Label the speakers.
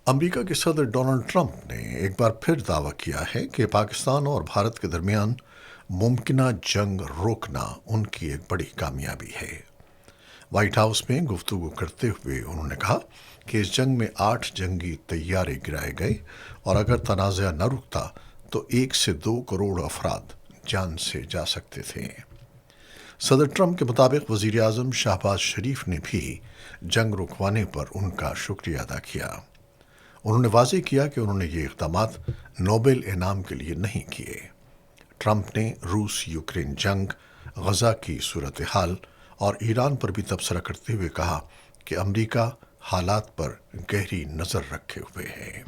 Speaker 1: امریکہ کے صدر Donald Trump نے ایک بار پھر دعویٰ کیا ہے کہ پاکستان اور بھارت کے درمیان ممکنہ جنگ روکنا ان کی ایک بڑی کامیابی ہے۔ وائٹ ہاؤس میں گفتگو کرتے ہوئے انہوں نے کہا کہ اس جنگ میں 8 جنگی طیارے گرائے گئے اور اگر تنازع نہ رکتا تو 1 سے 2 کروڑ افراد جان سے جا سکتے تھے۔ صدر ٹرمپ کے مطابق وزیر اعظم شہباز شریف نے بھی جنگ رکوانے پر ان کا شکریہ ادا کیا۔ انہوں نے واضح کیا کہ انہوں نے یہ اقدامات نوبل انعام کے لیے نہیں کیے۔ ٹرمپ نے روس یوکرین جنگ، غزہ کی صورتحال اور ایران پر بھی تبصرہ کرتے ہوئے کہا کہ امریکہ حالات پر گہری نظر رکھے ہوئے ہے۔